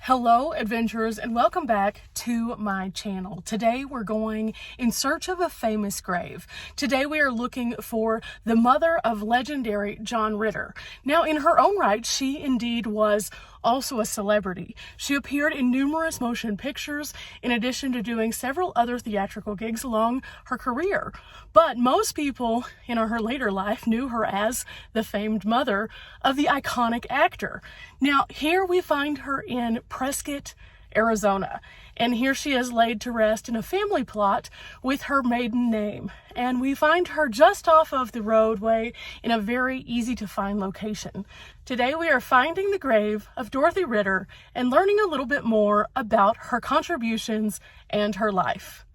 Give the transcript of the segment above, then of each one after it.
Hello adventurers, and welcome back to my channel. Today we're going in search of a famous grave. Today we are looking for the mother of legendary John Ritter. Now, in her own right, she indeed was also a celebrity. She appeared in numerous motion pictures in addition to doing several other theatrical gigs along her career. But most people in her later life knew her as the famed mother of the iconic actor. Now, here we find her in Prescott, Arizona, and here she is laid to rest in a family plot with her maiden name. And we find her just off of the roadway in a very easy to find location. Today we are finding the grave of Dorothy Ritter and learning a little bit more about her contributions and her life.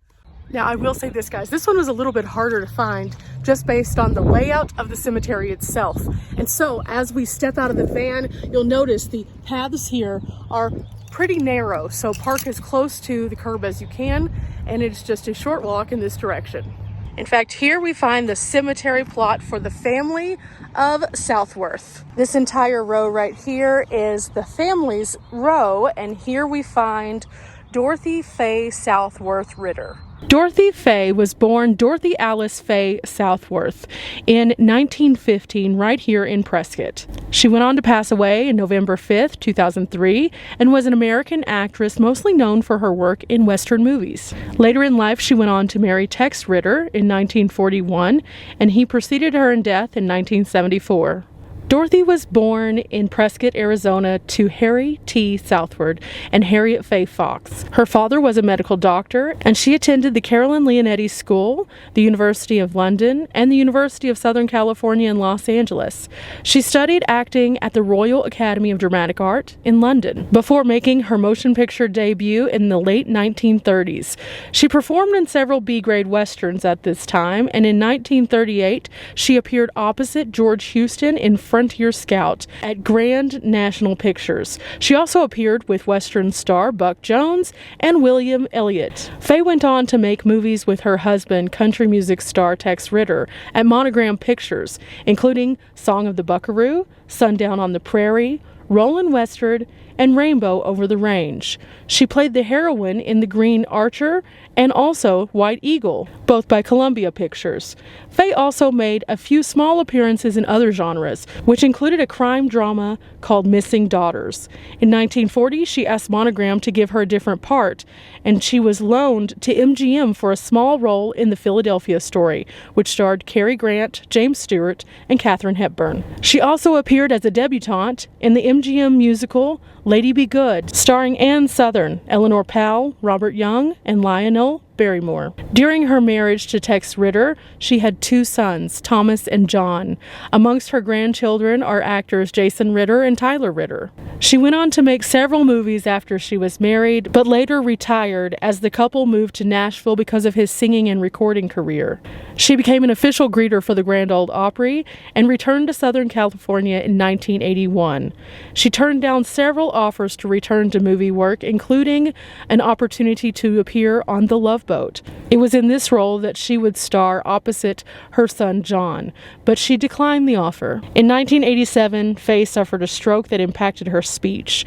Now, I will say this, guys, this one was a little bit harder to find just based on the layout of the cemetery itself. And so as we step out of the van, you'll notice the paths here are pretty narrow. So park as close to the curb as you can, and it's just a short walk in this direction. In fact, here we find the cemetery plot for the family of Southworth. This entire row right here is the family's row, and here we find Dorothy Faye Southworth Ritter. Dorothy Faye was born Dorothy Alice Faye Southworth in 1915 right here in Prescott. She went on to pass away on November 5th, 2003, and was an American actress mostly known for her work in Western movies. Later in life, she went on to marry Tex Ritter in 1941, and he preceded her in death in 1974. Dorothy was born in Prescott, Arizona to Harry T. Southward and Harriet Faye Fox. Her father was a medical doctor, and she attended the Carolyn Leonetti School, the University of London, and the University of Southern California in Los Angeles. She studied acting at the Royal Academy of Dramatic Art in London before making her motion picture debut in the late 1930s. She performed in several B-grade westerns at this time, and in 1938 she appeared opposite George Houston in Frontier Scout at Grand National Pictures. She also appeared with Western star Buck Jones and William Elliott. Faye went on to make movies with her husband, country music star Tex Ritter, at Monogram Pictures, including Song of the Buckaroo, Sundown on the Prairie, Rollin' Westward, and Rainbow Over the Range. She played the heroine in The Green Archer and also White Eagle, both by Columbia Pictures. Faye also made a few small appearances in other genres, which included a crime drama called Missing Daughters. In 1940, she asked Monogram to give her a different part, and she was loaned to MGM for a small role in The Philadelphia Story, which starred Cary Grant, James Stewart, and Katharine Hepburn. She also appeared as a debutante in the MGM musical Lady Be Good, starring Ann Sothern, Eleanor Powell, Robert Young, and Lionel Barrymore. During her marriage to Tex Ritter, she had two sons, Thomas and John. Amongst her grandchildren are actors Jason Ritter and Tyler Ritter. She went on to make several movies after she was married, but later retired as the couple moved to Nashville because of his singing and recording career. She became an official greeter for the Grand Ole Opry and returned to Southern California in 1981. She turned down several offers to return to movie work, including an opportunity to appear on The Love Boat. It was in this role that she would star opposite her son John, but she declined the offer. In 1987, Faye suffered a stroke that impacted her speech.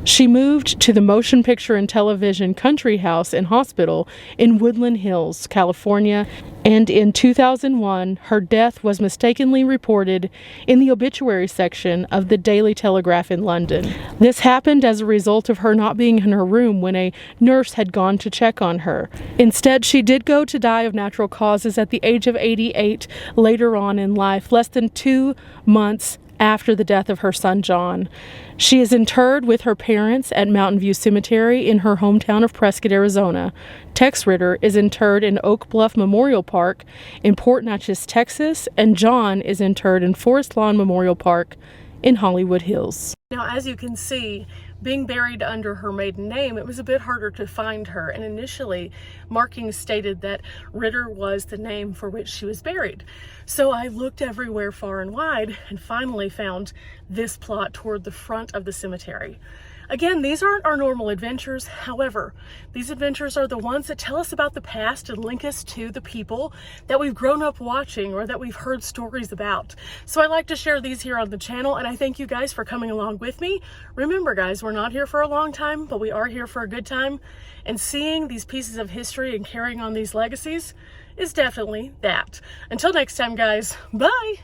She moved to the Motion Picture and Television Country House and Hospital in Woodland Hills, California, and in 2001, her death was mistakenly reported in the obituary section of the Daily Telegraph in London. This happened as a result of her not being in her room when a nurse had gone to check on her. Instead, she did go to die of natural causes at the age of 88 later on in life, less than 2 months after the death of her son John. She is interred with her parents at Mountain View Cemetery in her hometown of Prescott, Arizona. Tex Ritter is interred in Oak Bluff Memorial Park in Port Neches, Texas, and John is interred in Forest Lawn Memorial Park in Hollywood Hills. Now, as you can see, being buried under her maiden name, it was a bit harder to find her, and initially markings stated that Ritter was the name for which she was buried. So I looked everywhere far and wide and finally found this plot toward the front of the cemetery. Again, these aren't our normal adventures. However, these adventures are the ones that tell us about the past and link us to the people that we've grown up watching or that we've heard stories about. So I like to share these here on the channel, and I thank you guys for coming along with me. Remember guys, we're not here for a long time, but we are here for a good time. And seeing these pieces of history and carrying on these legacies is definitely that. Until next time guys, bye!